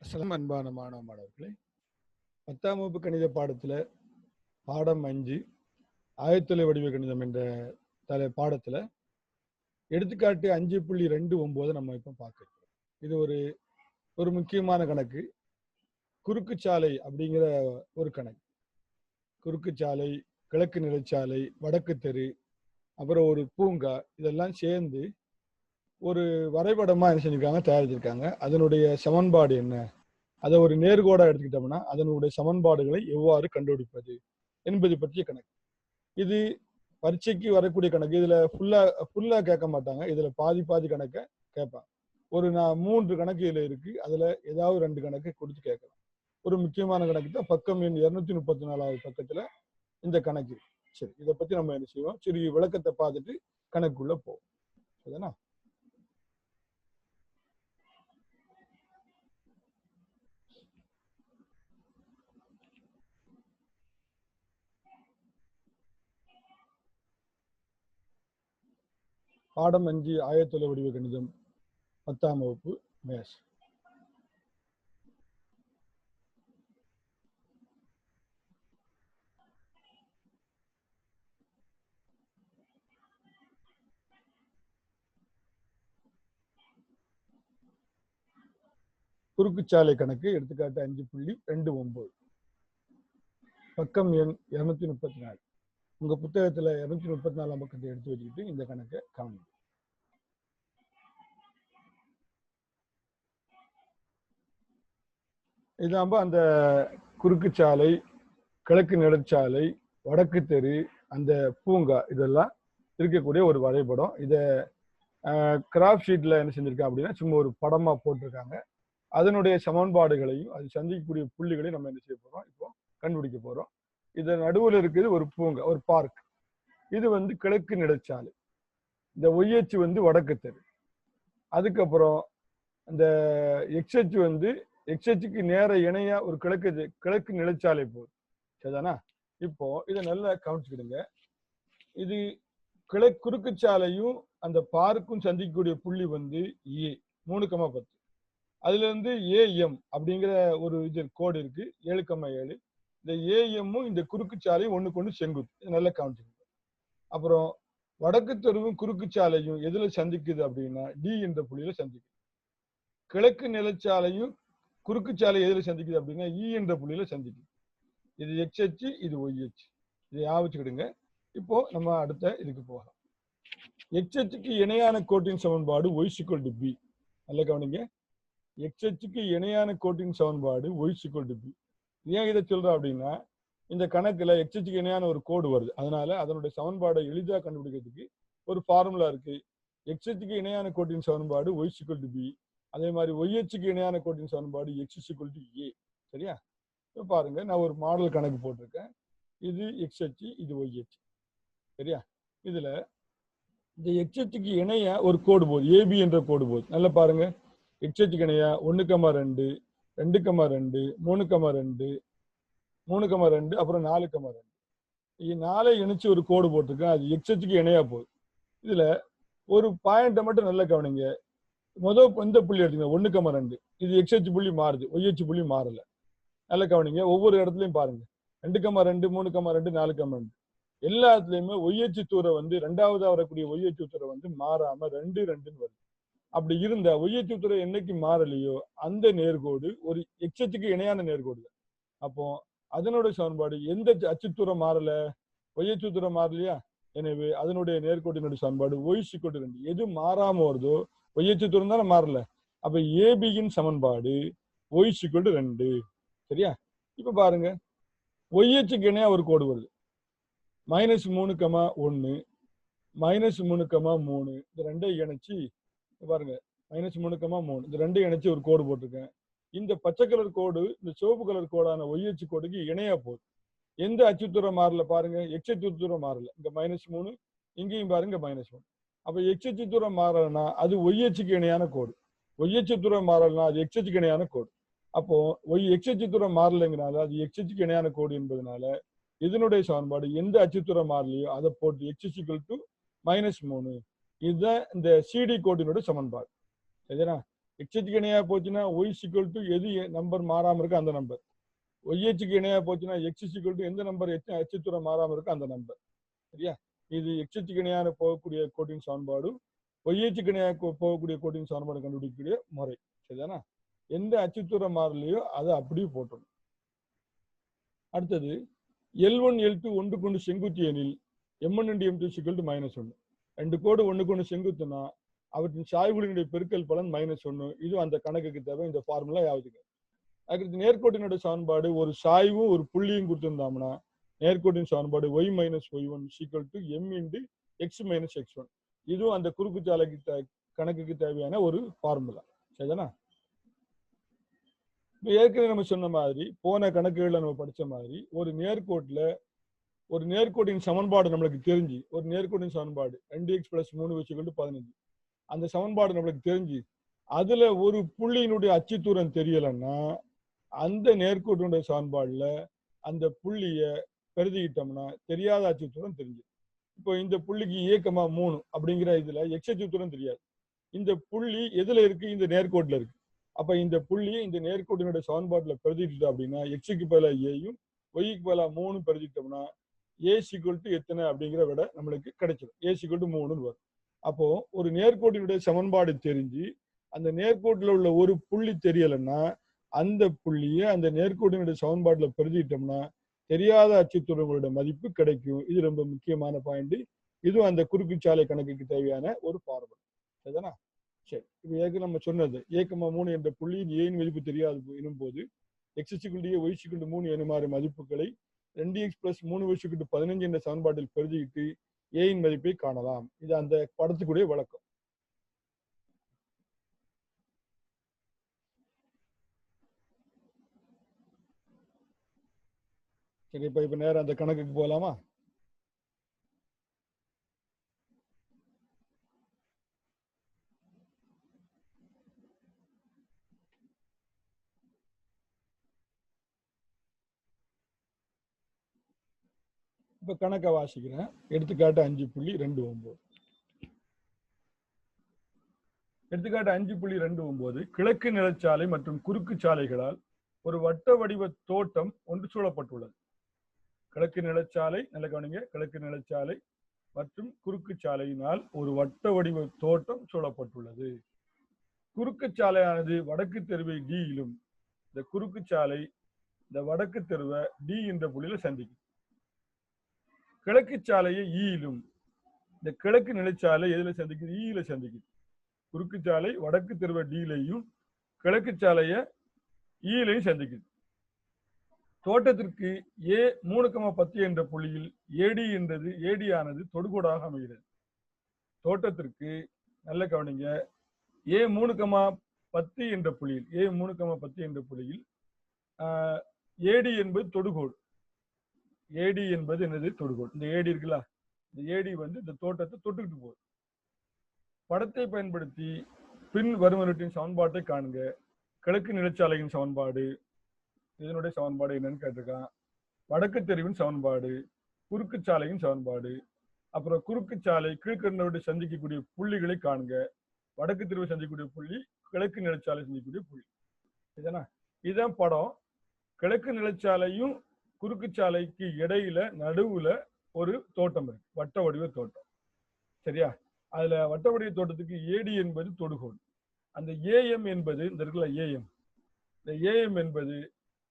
அஸ்ஸலாம் அன்பான மாணவ மாணவர்களே, 10ஆம் வகுப்பு கணித பாடத்துல பாடம் 5 ஆயத்தொலை வடிவ கணிதம் என்ற பாடத்துல எடுத்துக்காட்டு 5.29 நம்ம இப்ப பார்க்கிறோம். இது ஒரு முக்கியமான கணக்கு. குறுக்குச்சாலை அப்படிங்கிற ஒரு கணக்கு. குறுக்குச்சாலை, கிழக்கு நிலச்சாலை, வடக்கு தெரு, அப்புறம் ஒரு பூங்கா, இதெல்லாம் சேர்ந்து ஒரு வரைபடமா என்ன செஞ்சிருக்காங்க, தயாரிச்சிருக்காங்க. அதனுடைய சமன்பாடு என்ன, அதை ஒரு நேர்கோடா எடுத்துக்கிட்டோம்னா அதனுடைய சமன்பாடுகளை எவ்வாறு கண்டுபிடிப்பது என்பது பற்றிய கணக்கு. இது பரீட்சைக்கு வரக்கூடிய கணக்கு. இதுல ஃபுல்லா கேட்க மாட்டாங்க. இதுல பாதி கணக்க கேட்பாங்க. ஒரு 3 கணக்கு இதுல இருக்கு. அதுல ஏதாவது 2 கணக்கு கொடுத்து கேட்கலாம். ஒரு முக்கியமான கணக்கு தான். பக்கம் எண் 234வது பக்கத்துல இந்த கணக்கு. சரி, இதை பத்தி நம்ம என்ன செய்வோம், சிறிய விளக்கத்தை பார்த்துட்டு கணக்குள்ள போவோம். சரிதானா? பாடம் 5 ஆயத்தொலை வடிவ கணிதம் 10ஆம் வகுப்பு மேத்ஸ். குறுக்குச்சாலை கணக்கு எடுத்துக்காட்டு 5.29 பக்கம் எண் 234. உங்க புத்தகத்துல 234ஆம் பக்கத்தை எடுத்து வச்சுக்கிட்டு இந்த கணக்கை காணும். இதாம்ப அந்த குறுக்குச்சாலை, கிழக்கு நெடுச்சாலை, வடக்கு தெரு, அந்த பூங்கா, இதெல்லாம் இருக்கக்கூடிய ஒரு வரைபடம். இதை கிராஃப்ட் ஷீட்ல என்ன செஞ்சிருக்காங்க அப்படின்னா சும்மா ஒரு படமா போட்டிருக்காங்க. அதனுடைய சமன்பாடுகளையும் அது சந்திக்கக்கூடிய புள்ளிகளையும் நம்ம என்ன செய்ய போறோம், இப்போ கண்டுபிடிக்க போறோம். இது நடுவில் இருக்குது ஒரு பூங்கா, ஒரு பார்க். இது கிழக்கு நெடுச்சாலை. இந்த ஒய்யச்சு வடக்கு தெரு. அதுக்கப்புறம் இந்த எக்ஸ்ஹெச் எக்ஸ்ஹெச்சுக்கு நேர இணையா ஒரு கிழக்கு நிலச்சாலை போகுது. சரிதானா? இப்போ இதை நல்லா கவனிச்சுக்கிடுங்க. இது குறுக்குச்சாலையும் அந்த பார்க்கும் சந்திக்கக்கூடிய புள்ளி ஏ 3,10. அதுல இருந்து ஏஎம் அப்படிங்கிற ஒரு கோடு இருக்கு 7,7. இந்த ஏஎம்மும் இந்த குறுக்குச்சாலையும் ஒண்ணுக்கு ஒண்ணு செங்குத்து. இதை நல்லா கவனிச்சுக்கோங்க. அப்புறம் வடக்கு தெருவும் குறுக்குச்சாலையும் எதுல சந்திக்குது அப்படின்னா டி என்ற புள்ளியில சந்திக்குது. கிழக்கு நிலச்சாலையும் குறுக்குச்சாலை எதுல சந்திக்குது அப்படின்னா இ என்ற புள்ளியில சந்திக்குது. இது எக்ஸ்ஹெச், இது ஒய்ஹெச். இதை ஞாபகிடுங்க. இப்போ நம்ம அடுத்த இதுக்கு போகலாம். எக்ஸ்ஹெச்சுக்கு இணையான கோட்டின் சமன்பாடு y = b. நல்ல கவனிங்க. எக்ஸ்ஹெச்சுக்கு இணையான கோட்டின் சமன்பாடு y = b. ஏன் இதை சொல்றோம் அப்படின்னா இந்த கணக்குல எக்ஸ்ஹெச்சுக்கு இணையான ஒரு கோடு வருது. அதனால அதனுடைய சமன்பாடை எளிதாக கண்டுபிடிக்கிறதுக்கு ஒரு ஃபார்முலா இருக்கு. எக்ஸ்ஹெச்சுக்கு இணையான கோட்டின் சமன்பாடு y = b. அதே மாதிரி ஒய்ஹெச்சுக்கு இணையான கோட்டின் சமன்பாடு x = a. சரியா? இப்போ பாருங்க, நான் ஒரு மாடல் கணக்கு போட்டிருக்கேன். இது எக்ஸ்ஹெச், இது ஒய்ஹெச். சரியா? இதுல இந்த எக்ஸ்ஹெச்சுக்கு இணையா ஒரு கோடு போகுது, ஏபி என்ற கோடு போகுது. நல்லா பாருங்க. எக்ஸ்ஹெச்சுக்கு இணையா 1,2, 2,2, 3,2, 3,2, அப்புறம் 4,2. 4 இணைச்சு ஒரு கோடு போட்டிருக்கேன். அது எக்ஸ்ஹெச்சுக்கு இணையா போகுது. இதுல ஒரு பாயிண்ட மட்டும் நல்லா கவனிங்க. முதல் இந்த புள்ளி எடுத்துங்க 1,2. இது எக்ஸ்ஹெச் புள்ளி மாறுது, ஒய்ஹெச் புள்ளி மாறல. நல்லா கவனிங்க. ஒவ்வொரு இடத்துலயும் பாருங்க. 2,2, 3,2, 4,2. எல்லா இடத்துலயுமே ஒய்ஹெச் தூரம் ரெண்டாவதா வரக்கூடிய ஒய்ஹெச் தூரம் மாறாம 2, 2ன்னு வருது. அப்படி இருந்த ஒய்ஹெச் தூரம் என்னைக்கு மாறலையோ அந்த நேர்கோடு ஒரு எக்ஸ்ஹெச்சுக்கு இணையான நேர்கோடு. அப்போ அதனுடைய சமன்பாடு எந்த அச்சுத்தூரம் மாறல, ஒய்ஹெச் தூரம் மாறலையா? எனவே அதனுடைய நேர்கோட்டினுடைய சமன்பாடு y = 2. எது மாறாம வருதோ ஒய்ஹெச் தூரம் தானே மாறல. அப்ப ஏபியின் சமன்பாடு y = 2. சரியா? இப்ப பாருங்க, ஒய்ஹெச்சுக்கு இணையா ஒரு கோடு வருது. -3,1, -3,3. இந்த ரெண்டையும் இணைச்சு பாருங்க. -3,3. இந்த ரெண்டையும் இணைச்சு ஒரு கோடு போட்டிருக்கேன். இந்த பச்சை கலர் கோடு இந்த சிவப்பு கலர் கோடான ஒய்ஹெச் கோடுக்கு இணையா போகுது. எந்த அச்சுத்தூரம் மாறல பாருங்க, எக்ஸ்ஹெச் தூரம் மாறல. இங்க -3, இங்கேயும் பாருங்க -3. அப்ப எக்ஸ்ஹெச் தூரம் மாறலன்னா அது ஒய்ஹெச்சுக்கு இணையான கோடு. ஒய்ஹெச் தூரம் மாறலன்னா அது எக்ஸ்ஹெச்சுக்கு இணையான கோடு. அப்போ எக்ஸ்ஹெச் தூரம் மாறலைங்கிறனால அது எக்ஸ்ஹெச்சுக்கு இணையான கோடு என்பதனால இதனுடைய சமன்பாடு எந்த அச்சுத்தூரம் மாறலையோ அதை போட்டு x = -3. இதுதான் இந்த சிடி கோட்டினுடைய சமன்பாடு. சரியா? எக்ஸ்க்கு இணையா போச்சுன்னா ஒய் சிக்கல் டு எது நம்பர் மாறாம இருக்கு அந்த நம்பர், ஒய்ஹெச்சுக்கு இணையா போச்சுன்னா எக்ஸ் சிக்கல் டு எந்த நம்பர் அச்சு தூரம் மாறாம இருக்கு அந்த நம்பர். சரியா? இது எக்ஸ்க்கு இணையான போகக்கூடிய கோட்டின் சமன்பாடு, ஒய்ஹெச்சுக்கு இணையாக போகக்கூடிய கோட்டின் சமன்பாடு கண்டுபிடிக்கக்கூடிய முறை. சரிதானா? எந்த அச்சுத்தூரம் மாறலையோ அதை அப்படியே போட்டணும். அடுத்தது L1 L2 ஒன்றுக்கு ஒன்று செங்குத்து எனில் M1 × M2 = -1. ரெண்டு கோடு ஒன்றுக்கு ஒன்று செங்குத்துனா அவற்றின் சாய்வுகளினுடைய பெருக்கல் பலன் -1. இது அந்த கணக்குக்கு தேவை. இந்த ஃபார்முலா யாவதுங்க. அதுக்கு நேர்கோட்டினுடைய சமன்பாடு ஒரு சாய்வும் ஒரு புள்ளியும் கொடுத்திருந்தோம்னா நேர்கோட்டின் சமன்பாடு y - y1 = m × x - x1. இதுவும் அந்த குறுக்கு சாலைக்கு கணக்குக்கு தேவையான ஒரு ஃபார்முலா. சரிதானா? ஏற்கனவே நம்ம சொன்ன மாதிரி போன கணக்குகள்ல நம்ம படிச்ச மாதிரி ஒரு நேர்கோட்டின் சமன்பாடு நம்மளுக்கு தெரிஞ்சு, ஒரு நேர்கோட்டின் சமன்பாடு 2x + 3y = 15. அந்த சமன்பாடு நம்மளுக்கு தெரிஞ்சு அதுல ஒரு புள்ளியினுடைய அச்சு தூரம் தெரியலன்னா அந்த நேர்கோட்டினுடைய சமன்பாடுல அந்த புள்ளிய பெருதிக்கிட்டோம்னா தெரியாத அச்சு தூரம் தெரிஞ்சு. இப்போ இந்த புள்ளிக்கு a,3 அப்படிங்கிற இதுல x அச்சு தூரம் தெரியாது. இந்த புள்ளி எதுல இருக்கு? இந்த நேர்கோட்டுல இருக்கு. அப்ப இந்த புள்ளி இந்த நேர்கோட்டினுடைய சமன்பாட்டுல பெருதிட்டோம் அப்படின்னா எக்ஸுக்கு பதிலா ஏயும் ஒய்க்கு பதிலா 3 பெருதிட்டோம்னா a = எத்தனை அப்படிங்கிற விட நம்மளுக்கு கிடைச்சிடும். a = 3 வரும். அப்போ ஒரு நேர்கோட்டினுடைய சமன்பாடு தெரிஞ்சு அந்த நேர்கோட்டில் உள்ள ஒரு புள்ளி தெரியலைன்னா அந்த புள்ளியை அந்த நேர்கோட்டினுடைய சமன்பாட்டுல பெருதிட்டோம்னா தெரியாத அச்சுத்தூரங்களோட மதிப்பு கிடைக்கும். இது ரொம்ப முக்கியமான பாயிண்ட். இதுவும் அந்த குறுக்கு சாலை கணக்குக்கு தேவையான ஒரு ஃபார்முலா. சரிதானா? சரி, இப்போ ஏற்கனவே நம்ம சொன்னது a,3 என்ற புள்ளியின் ஏன் மதிப்பு தெரியாது எனும் போது x = a y = 3 எனுமாறு மதிப்புகளை 2x + 3y = 15 என்ற சமன்பாட்டில் பெருதிட்டு a இன் மதிப்பை காணலாம். இது அந்த படத்துக்குரிய விளக்கம். சரி, இப்ப நேரம் அந்த கணக்குக்கு போகலாமா? இப்ப கணக்கை வாசிக்கிறேன். எடுத்துக்காட்டு 5.29. எடுத்துக்காட்டு 5.29 கிழக்கு நிலச்சாலை மற்றும் குறுக்கு சாலைகளால் ஒரு வட்ட வடிவ தோட்டம் ஒன்று சூழப்பட்டுள்ளது. கிழக்கு நிலச்சாலை, நல்ல கவனிங்க, கிழக்கு நிலச்சாலை மற்றும் குறுக்கு சாலையினால் ஒரு வட்ட வடிவ தோட்டம் சூழப்பட்டுள்ளது. குறுக்கு சாலையானது வடக்கு தெருவை டியிலும் இந்த குறுக்கு சாலை இந்த வடக்கு தெருவை டி என்ற புள்ளியில சந்திக்கும். கிழக்கு சாலையை ஈயிலும் இந்த கிழக்கு நிலச்சாலை எதுல சந்திக்குது? ஈயில சந்திக்குது. குறுக்கு சாலை வடக்கு தெருவை டியிலையும் கிழக்கு சாலைய ஈயிலையும் சந்திக்குது. தோட்டத்திற்கு A3,10 என்ற புள்ளியில் ஏடி ஆனது தொடுகோடாக அமைகிறது. தோட்டத்திற்கு நல்ல கவனிங்க, A3,10 என்ற புள்ளியில் ஏடி என்பது தொடுகோடு. ஏடி என்பது என்னது? தொடுகோடு. இந்த ஏடி இருக்குல்ல, இந்த ஏடி இந்த தோட்டத்தை தொட்டுக்கிட்டு போகுது. படத்தை பயன்படுத்தி பின் வருவனவற்றின் சமன்பாட்டை காணுங்க. கிழக்கு நிலச்சாலையின் சமன்பாடு, இதனுடைய சமன்பாடு என்னன்னு கேட்டிருக்கான். வடக்கு தெருவின் சமன்பாடு, குறுக்கு சாலையின் சமன்பாடு, அப்புறம் குறுக்கு சாலை கீழ்கண்டவற்றை சந்திக்கக்கூடிய புள்ளிகளை காணுங்க. வடக்கு தெருவை சந்திக்கக்கூடிய புள்ளி, கிழக்கு நிலச்சாலை சந்திக்கக்கூடிய புள்ளி. இதுதானா? இதுதான் படம். கிழக்கு நிலச்சாலையும் குறுக்கு சாலைக்கு இடையில நடுவுல ஒரு தோட்டம் இருக்கு, வட்ட வடிவ தோட்டம். சரியா? அதுல வட்ட வடிவ தோட்டத்துக்கு ஏடி என்பது தொடுகோடு. அந்த ஏஎம் என்பது இந்த இருக்குல்ல ஏஎம், இந்த ஏஎம் என்பது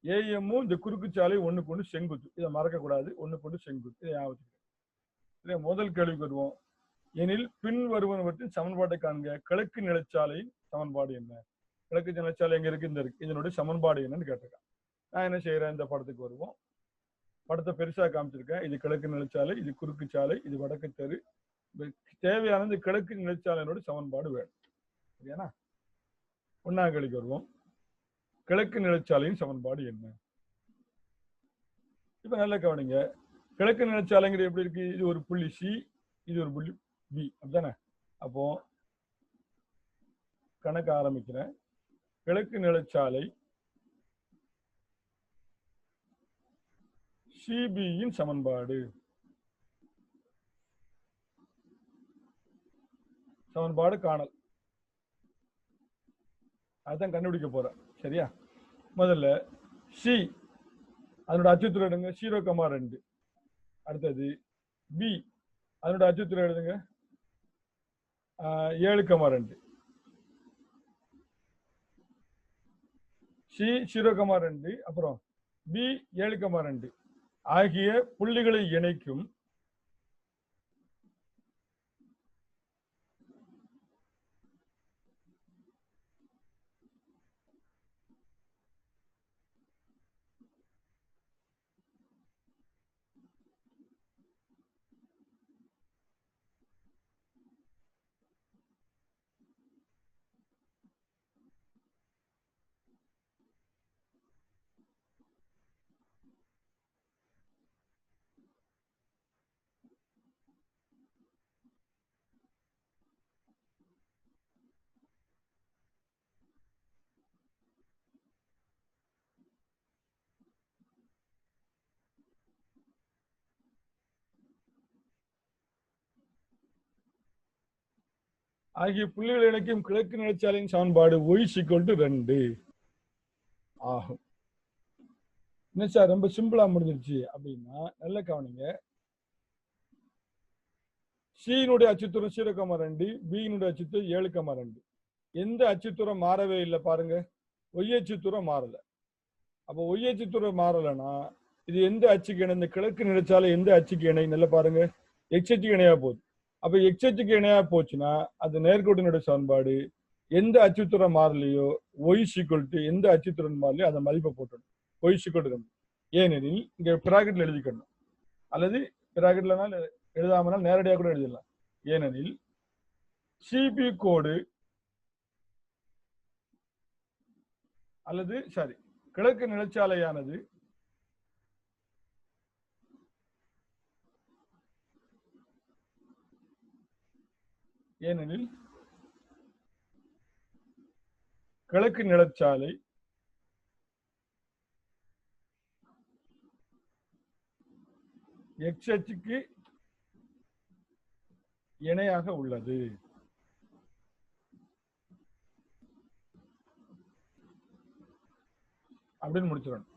ஏஎம்மும் இந்த குறுக்கு சாலை ஒண்ணுக்கு ஒண்ணு செங்குத்து. இதை மறக்க கூடாது, ஒண்ணுக்கு ஒண்ணு செங்குத்து. இதை ஞாபகத்துக்கு. முதல் கேள்விக்கு வருவோம். எனில் பின் வருவனவற்றின் சமன்பாட்டை காண்க. கிழக்கு நிலச்சாலை சமன்பாடு என்ன? கிழக்கு நிலச்சாலை எங்க இருக்கு? இந்த இருக்கு. இதனுடைய சமன்பாடு என்னன்னு கேட்டிருக்கான். நான் என்ன செய்யறேன்? இந்த படத்துக்கு வருவோம். படத்தை பெருசா காமிச்சிருக்கேன். இது கிழக்கு நிலச்சாலை, இது குறுக்கு சாலை, இது வடக்கு தெரு. தேவையானது கிழக்கு நிலச்சாலையோட சமன்பாடு வேணும். சரியானா? ஒன்னாம் கேள்விக்கு வருவோம். கிழக்கு நிலச்சாலையின் சமன்பாடு என்ன? இப்ப நல்ல கவனிங்க, கிழக்கு நிலச்சாலைங்கிறது எப்படி இருக்கு? இது ஒரு புள்ளி சி, இது ஒரு புள்ளி பி, அப்படிதானே? அப்போ கணக்கு ஆரம்பிக்கிறேன். கிழக்கு நிலச்சாலை சிபியின் சமன்பாடு காணல். அதான் கண்டுபிடிக்க போறேன். சரியா? முதல்ல சி அதனோட அச்சுத்துறை எடுங்க 0,2. அடுத்தது பி அதனோட அச்சுத்துறை எழுதுங்க 7,2. சி 0,2 அப்புறம் பி 7,2 ஆகிய புள்ளிகளை இணைக்கும் ஆகிய புள்ளிகளை இணைக்கும் கிழக்கு நிலச்சாலையின் சமன்பாடு y = 2 ஆகும். என்ன சார் ரொம்ப சிம்பிளா முடிஞ்சிருச்சு அப்படின்னா நல்ல கவனிங்க. சியினுடைய அச்சுத்தூரம் 0,2, பியினுடைய அச்சுத்தூரம் 7,2. எந்த அச்சுத்தூரம் மாறவே இல்லை பாருங்க. ஒய் அச்சுத்தூரம் மாறல. அப்போ ஒய் அச்சுத்தூரம் மாறலைன்னா இது எந்த அச்சுக்கு இணை? இந்த கிழக்கு நிலச்சாலை எந்த அச்சுக்கு இணை? நல்லா பாருங்க, எக்ஸ் அச்சுக்கு இணையா போகுது. அப்ப எக்ஸ் அச்சுக்கு இணையா போச்சுன்னா அது நேர்கோட்டினுடைய சமன்பாடு எந்த அச்சுத்தூரம் மாறலையோ ஒய் = எந்த அச்சுத்தூரம் மாறலையோ அந்த மதிப்பை போட்டணும். ஒய் = 2. ஏனெனில் இங்க பிராக்கெட்ல எழுதிக்கணும், அல்லது பிராக்கெட்லனால எழுதாமனால் நேரடியாக கூட எழுதிடலாம். ஏனெனில் சிபி கோடு அல்லது சாரி கிழக்கு நிலச்சாலையானது ஏனெனில் கிழக்கு நிலச்சாலை எக்ஸ் அச்சுக்கு இணையாக உள்ளது. அப்படின்னு முடிச்சிடணும்.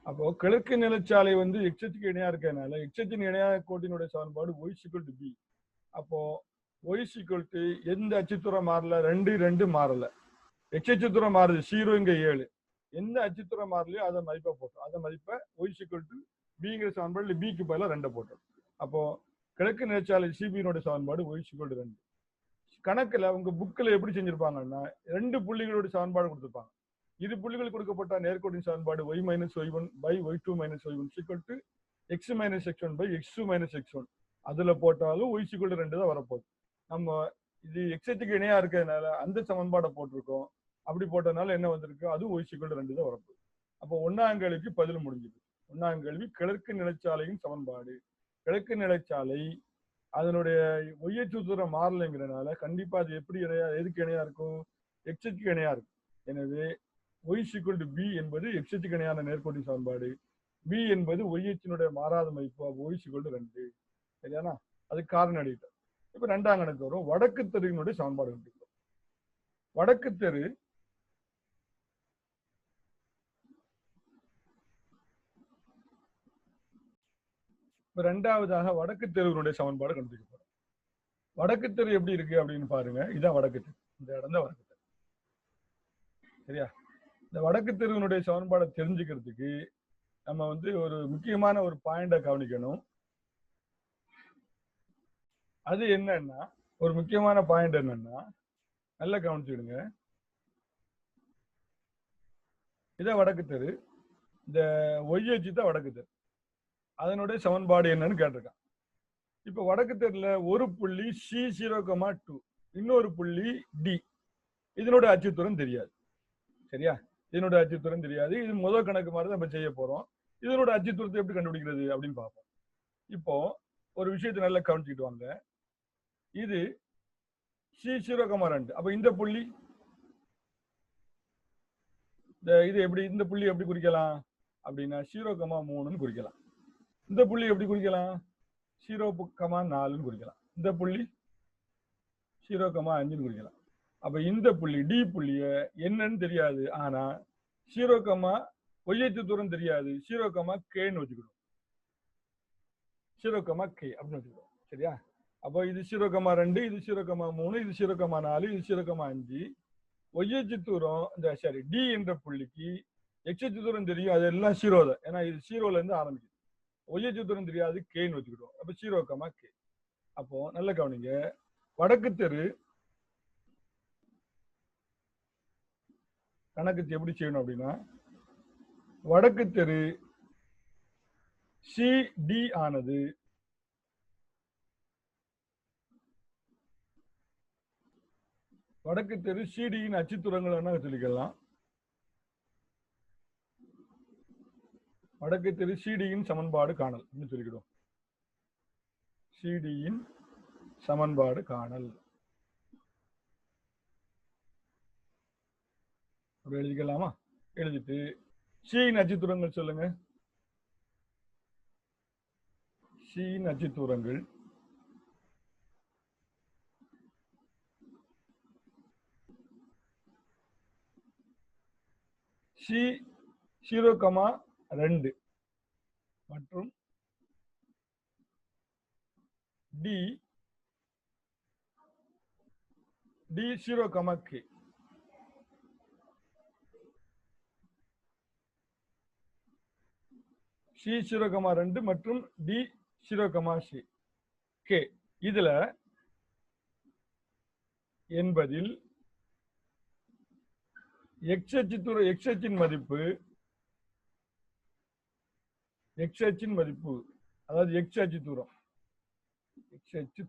அப்போ கிழக்கு நிலச்சாலை வந்து எக்ஸ் அச்சுக்கு இணையா இருக்கனால எக்ஸ் அச்சின் இணையாக கோட்டினுடைய சமன்பாடு y = b. அப்போ y = எந்த அச்சுத்தூரம் மாறல? 2 2 மாறல. எக்ஸ் அச்சுத்தூரம் மாறுது 0 இங்க 7. எந்த அச்சுத்தூரம் மாறலையோ அதை மதிப்பை போட்டோம். அதை மதிப்பை y = bங்கிற சமன்பாடு பிக்கு பதிலாக 2 போட்டோம். அப்போ கிழக்கு நிலச்சாலை சிபியினுடைய சமன்பாடு y = 2. கணக்குல உங்க புக்கில் எப்படி செஞ்சிருப்பாங்கன்னா 2 புள்ளிகளோட சமன்பாடு கொடுத்துருப்பாங்க. இரு புள்ளிகள் கொடுக்கப்பட்ட நேர்கோட்டின் சமன்பாடு y - y1 / y2 - y1 = x - x1 / x2 - x1. அதுல போட்டாலும் y = 2 தான் வரப்போகுது. நம்ம இது எக்ஸ் அச்சுக்கு இணையா இருக்கிறதுனால அந்த சமன்பாடை போட்டிருக்கோம். அப்படி போட்டதுனால என்ன வந்திருக்கு? அது y = 2 தான் வரப்போகுது. அப்போ 1ஆம் கேள்விக்கு பதில் முடிஞ்சது. 1ஆம் கேள்வி கிழக்கு நிலச்சாலையின் சமன்பாடு. கிழக்கு நிலச்சாலை அதனுடைய ஒய் அச்சுத்தூரம் மாறலைங்கிறனால கண்டிப்பா அது எப்படி இணையா, எதுக்கு இணையா இருக்கும்? எக்ஸ் அச்சுக்கு இணையா இருக்கும். எனவே y = b என்பது எக்ஸ் அச்சுக்கு இணையான நேர்கோட்டின் சமன்பாடு. b என்பது y அச்சினுடைய மாறாத மதிப்பு. y = 2. சரியானா? அது காரணம் அடித்தோம். இப்ப 2ஆம் கணக்கு வரும். வடக்கு தெருவினுடைய சமன்பாடு கண்டுபிடிக்கும். வடக்கு தெரு இப்ப 2ஆவதாக வடக்கு தெருவினுடைய சமன்பாடு கண்டுபிடிக்க போறோம். வடக்கு தெரு எப்படி இருக்கு அப்படின்னு பாருங்க. இதான் வடக்கு தெரு. இந்த இடம் தான் வடக்கு தெரு. சரியா? இந்த வடக்கு தெருவினுடைய சமன்பாடை தெரிஞ்சுக்கிறதுக்கு நம்ம வந்து ஒரு முக்கியமான ஒரு பாயிண்ட கவனிக்கணும். அது என்னன்னா, ஒரு முக்கியமான பாயிண்ட் என்னன்னா, நல்லா கவனிச்சுடுங்க. இதான் வடக்கு தெரு. இந்த ஒய் அச்சு தான் வடக்கு தெரு. அதனுடைய சமன்பாடு என்னன்னு கேட்டிருக்கான். இப்ப வடக்கு தெருல ஒரு புள்ளி C0,2, இன்னொரு புள்ளி D. இதனோட அச்சுத்தூரம் தெரியாது. சரியா? இதனோட அச்சுத்தூரம் தெரியாது. இது முதல் கணக்கு மாதிரி தான் நம்ம செய்ய போறோம். இதனோட அச்சுத்தூரத்தை எப்படி கண்டுபிடிக்கிறது அப்படின்னு பார்ப்போம். இப்போ ஒரு விஷயத்தை நல்லா கவனிச்சுக்கிட்டு வாங்க. இது C0,2. அப்ப இந்த புள்ளி இது எப்படி, இந்த புள்ளி எப்படி குறிக்கலாம் அப்படின்னா 0,3ன்னு குறிக்கலாம். இந்த புள்ளி எப்படி குறிக்கலாம்? 0,4ன்னு குறிக்கலாம். இந்த புள்ளி 0,5ன்னு குறிக்கலாம். அப்ப இந்த புள்ளி டி புள்ளிய என்னன்னு தெரியாது, ஆனா 0, ஒய்யத்து தூரம் தெரியாது, 0, வச்சுக்கிடும். 0, அப்படின்னு வச்சுக்கிடும். சரியா? அப்போ இது 0, இது 0, இது 0, இது 0, ஒய்யச்சு தூரம் இந்த சரி டி என்ற புள்ளிக்கு எக்ஸச்சு தூரம் தெரியும், அதெல்லாம் 0 தான். ஏன்னா இது 0ல இருந்து ஆரம்பிக்குது. ஒய்யச்சு தூரம் தெரியாது, கேன்னு வச்சுக்கிடுவோம். அப்ப 0, அப்போ நல்ல கவனிங்க, வடக்கு தெரு கணக்கு எப்படி செய்யணும் அப்படின்னா, வடக்கு தெரு சிடி ஆனது வடக்கு தெரு சிடியின் அச்சுத்தூரங்கள் சொல்லிக்கலாம். வடக்கு தெரு சிடியின் சமன்பாடு காணல் சொல்லிக்கிடும். சிடியின் சமன்பாடு காணல் எழுதிக்கலாமா? எழுதிட்டு சியின் அச்சுத்தூரங்கள் சொல்லுங்க. சியின் அச்சுத்தூரங்கள் சி 0,2 மற்றும் டி 0,k. சி 0,2 மற்றும் டி 0,k. இதுல என்பதில் எக்ஸ் அச்சின் மதிப்பு அதாவது எக்ஸ் அச்சு தூரம் எக்ஸ் அச்சு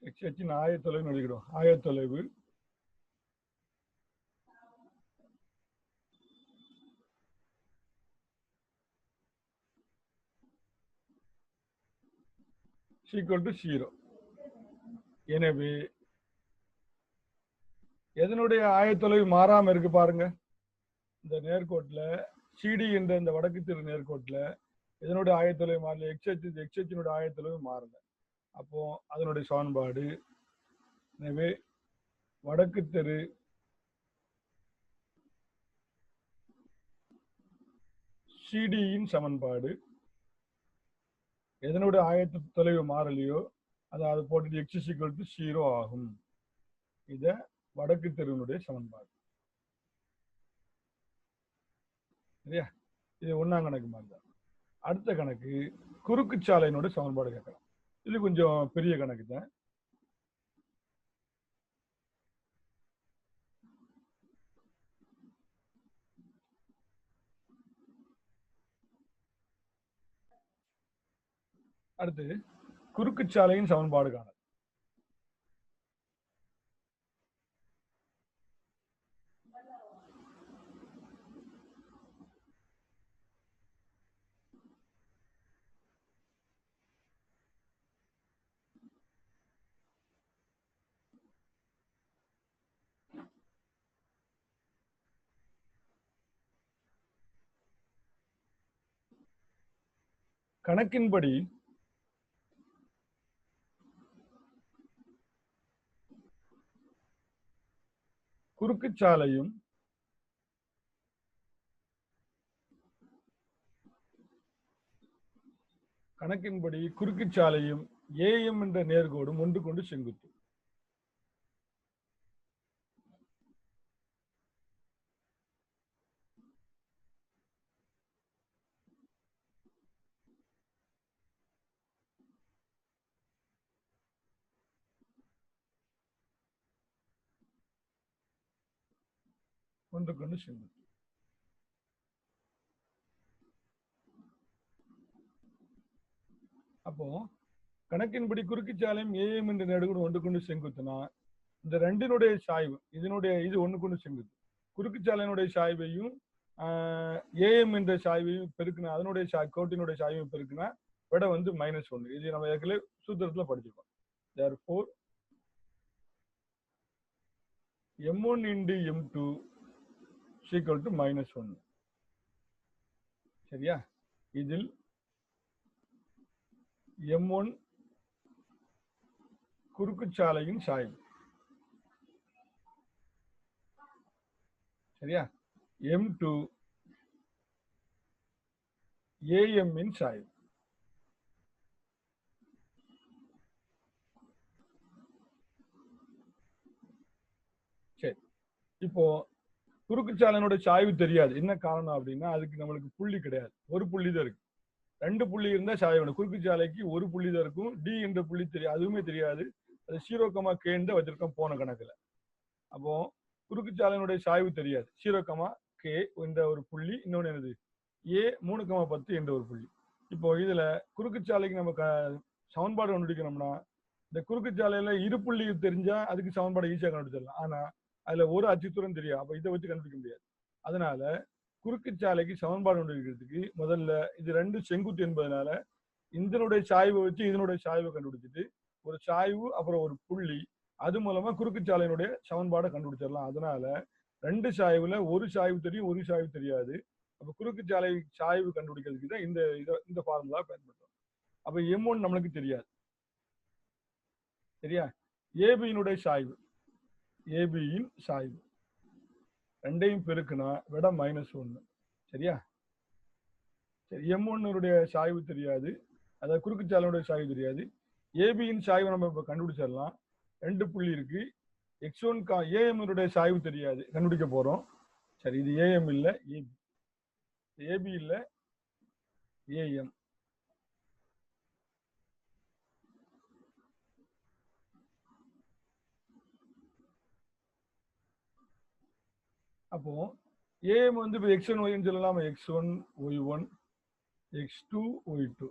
எக்ஸின் ஆயத்தொலைவு எழுதிக்கிறோம். ஆயத்தொலைவு ஈக்குவல் டு 0. எனவே எதனுடைய ஆயத்தொலைவு மாறாம இருக்கு பாருங்க. இந்த நேர்கோட்டில் சிடி என்ற இந்த வடக்கு தெரு நேர்கோட்டில் எதனுடைய ஆயத்தொலைவு மாறல, எக்ஸினுடைய ஆயத்தொலைவு மாறல. அப்போ அதனுடைய சமன்பாடு, எனவே வடக்கு தெரு சிடியின் சமன்பாடு எதனுடைய ஆயத்த தொலைவு மாறலையோ அதை போட்டு எக்ஸ் ஈக்குவல் டு 0 ஆகும். இத வடக்கு தெருவினுடைய சமன்பாடு. சரியா? இது 1ஆம் கணக்கு மாதிரி தான். அடுத்த கணக்கு குறுக்கு சாலையினுடைய சமன்பாடு கேட்கலாம். இது கொஞ்சம் பெரிய கணக்கு தான். அடுத்து குறுக்கு சாலையின் சமன்பாடு காணல். கணக்கின்படி குறுக்கு சாலையும் ஏஎம் என்ற நேர்கோடும் ஒன்று கொண்டு செங்குத்து. அப்போ கணக்கின்படி குறுக்கு சாலையும் ஏஎம் என்ற நேர்கோடும் ஒன்று கொண்டு செங்குத்துனா இந்த ரெண்டினுடைய சாய்வு இது ஒன்று கொண்டு செங்குத்து. குறுக்கு சாலையினுடைய சாய்வையும் ஏஎம் என்ற சாய்வையும் பெருக்குனா, அதனுடைய கோட்டினுடைய சாய்வையும் பெருக்குனா விட வந்து -1. இது நம்ம ஏற்கனவே சூத்திரத்துல படிச்சிருக்கோம். therefore m1 into m2 equal to -1. சரியா? இதில் M1 குறுக்குச்சாலையின் சாய்வு. சரியா? M2 AM இன் சாய்வு. சரி, இப்போ குறுக்குச்சாலையினுடைய சாய்வு தெரியாது. என்ன காரணம் அப்படின்னா, அதுக்கு நம்மளுக்கு புள்ளி கிடையாது. ஒரு புள்ளி தான் இருக்கு. 2 புள்ளி இருந்தா சாய்வு வேணும். குறுக்குச்சாலைக்கு ஒரு புள்ளி தான் இருக்கும். D என்ற புள்ளி தெரியாது, அதுவுமே தெரியாது. அது 0, K தான் வச்சிருக்கோம் போன கணக்குல. அப்போ குறுக்குச்சாலையினுடைய சாய்வு தெரியாது. 0, K என்ற ஒரு புள்ளி, இன்னொன்று என்னது A 3, 10 என்ற ஒரு புள்ளி. இப்போ இதுல குறுக்குச்சாலைக்கு நம்ம சமன்பாடு கண்டுபிடிக்கணும்னா, இந்த குறுக்குச்சாலையில இரு புள்ளி தெரிஞ்சா அதுக்கு சமன்பாடு ஈஸியா கண்டுபிடிச்சிடலாம். ஆனா அதுல ஒரு அச்சுத்தூரம் தெரியும். அப்ப இதை வச்சு கண்டுபிடிக்க முடியாது. அதனால குறுக்குச்சாலைக்கு சமன்பாடு கண்டுபிடிக்கிறதுக்கு முதல்ல இது 2 செங்குத்து என்பதனால இதனுடைய சாய்வை வச்சு இதனுடைய சாய்வை கண்டுபிடிச்சிட்டு, ஒரு சாய்வு அப்புறம் ஒரு புள்ளி, அது மூலமா குறுக்குச்சாலையினுடைய சமன்பாடை கண்டுபிடிச்சிடலாம். அதனால 2 சாய்வுல ஒரு சாய்வு தெரியும், ஒரு சாய்வு தெரியாது. அப்ப குறுக்குச்சாலை சாய்வு கண்டுபிடிக்கிறதுக்கு தான் இந்த ஃபார்முலா பயன்படுத்தும். அப்ப M1 நம்மளுக்கு தெரியாது. சரியா? ஏபியினுடைய சாய்வு, ஏபியின் சாய்வு ரெண்டையும் பெருக்குனா விட -1. சரியா? சரி, M1 சாய்வு தெரியாது, அதாவது குறுக்குச்சாலையுடைய சாய்வு தெரியாது. ஏபியின் சாய்வை நம்ம இப்ப கண்டுபிடிச்சிடலாம். 2 புள்ளி இருக்கு. X1 AM சாய்வு தெரியாது, கண்டுபிடிக்க போறோம். சரி, இது AM இல்ல, ஏபி. ஏபி இல்ல, AM. அப்போ AM வந்து இப்ப X1 Y சொல்லலாமா? X1 Y1 X2 Y2.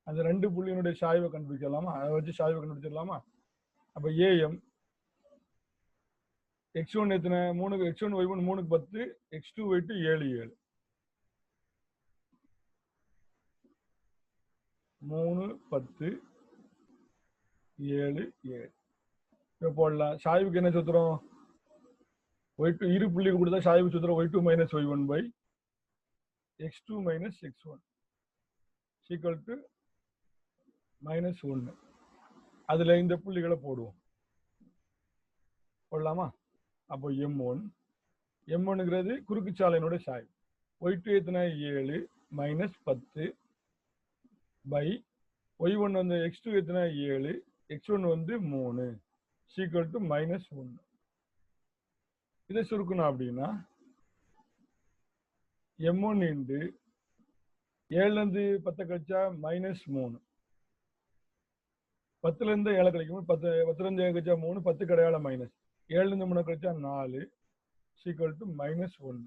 அந்த 2 புள்ளியினுடைய சாய்வை கண்டுபிடிக்கலாமா? அதை வச்சு சாய்வை கண்டுபிடிச்சிடலாமா? அப்ப AM X1 எத்தனை? 3, X1 Y1 3க்கு 10, X2 Y2 7 7. 3 10 7 7. இப்போ போடலாம். சாய்வுக்கு என்ன சூத்திரம்? Y2 இரு புள்ளி கொடுத்தா சாய்வு சூத்திரம் Y2 - Y1 by X2 - X1 equal to -1. அதுல இந்த புள்ளிகளை போடுவோம். போடலாமா? அப்போ M1ங்கிறது குறுக்குச்சாலையினுடைய சாய்வு. Y2 எத்தனை? 7 -10 by Y1 வந்து X2 எத்தனை? 7, X1 வந்து 3 equal to -1. இதை சுருக்கணும் அப்படின்னா M1 இன்டு 7ல இருந்து 10 கழிச்சா -3, 10ல இருந்து 7 கழிக்கும் 10, 10ல இருந்து 7 கழிச்சா 3, 10 கிடையால மைனஸ், 7ல இருந்து 3 கழிச்சா 4 equal to -1.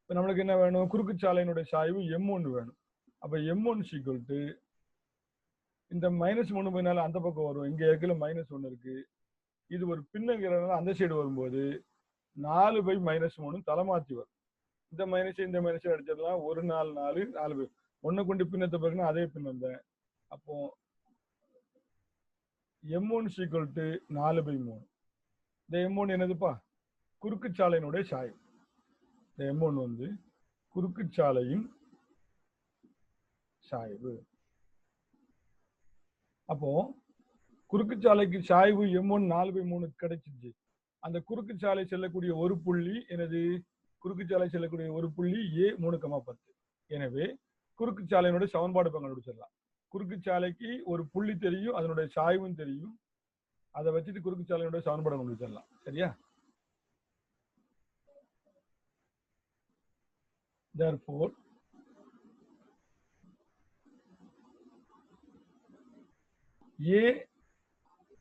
இப்போ நம்மளுக்கு என்ன வேணும்? குறுக்குச்சாலையினுடைய சாய்வு M1 வேணும். அப்ப M1 equal to இந்த -3 போயினால அந்த பக்கம் வரும். இங்க ஏற்கனவே -1 இருக்கு. இது ஒரு பின்னங்கிறதுனால அந்த சைடு வரும்போது 4 பை -3 தலைமாத்தி வரும். இந்த மைனஸ் அடிச்சிடலாம். 1 4 4 4 பை 1 கொண்டு பின்னத்தை பிறகுனா அதே பின்னம் தான். அப்போ M1 equal to 4/3. இந்த M1 என்னதுப்பா? குறுக்குச்சாலையினுடைய சாய்வு. இந்த M1 வந்து குறுக்குச்சாலையின் சாய்வு. அப்போ குறுக்குச்சாலைக்கு சாய்வு M1 4/3 கிடைச்சிச்சு. அந்த குறுக்குச்சாலை செல்லக்கூடிய ஒரு புள்ளி எனது குறுக்குச்சாலை செல்லக்கூடிய ஒரு புள்ளி A 3, 10. எனவே குறுக்குச்சாலையினுடைய சமன்பாடு கண்டுபிடிச்சிடலாம். குறுக்குச்சாலைக்கு ஒரு புள்ளி தெரியும், அதனுடைய சாய்வும் தெரியும். அதை வச்சுட்டு குறுக்குச்சாலையினுடைய சமன்பாடு கண்டுபிடிச்சிடலாம். சரியா? Therefore, A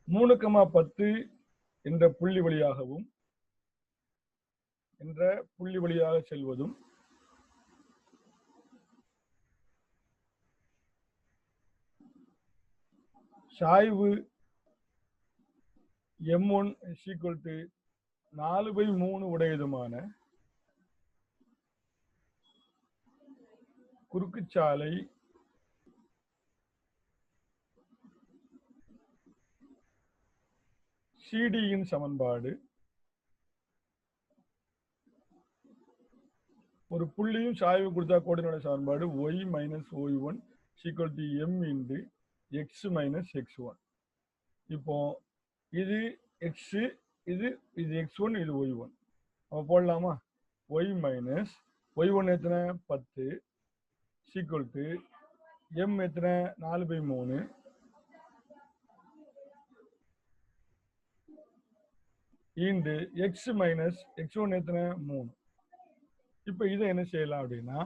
3, 10 என்ற புள்ளி வழியாக செல்வதும் சாய்வு M1 equal to 4/3 உடையதுமான குறுக்குச்சாலை சிடியின் சமன்பாடு ஒரு புள்ளியும் சாய்வு கொடுத்தா கோடினுடைய சமன்பாடு y minus y1 equal to m into X minus x1. இப்போ இது எக்ஸ், இது x1, இது y1. அப்போ போடலாமா? y மைனஸ் y1 எத்தனை 10 ஈக்குவல் டு m எத்தனை 4/3 இன்டு எக்ஸ் மைனஸ் x1 எத்தனை 3. இப்போ இதை என்ன செய்யலாம் அப்படின்னா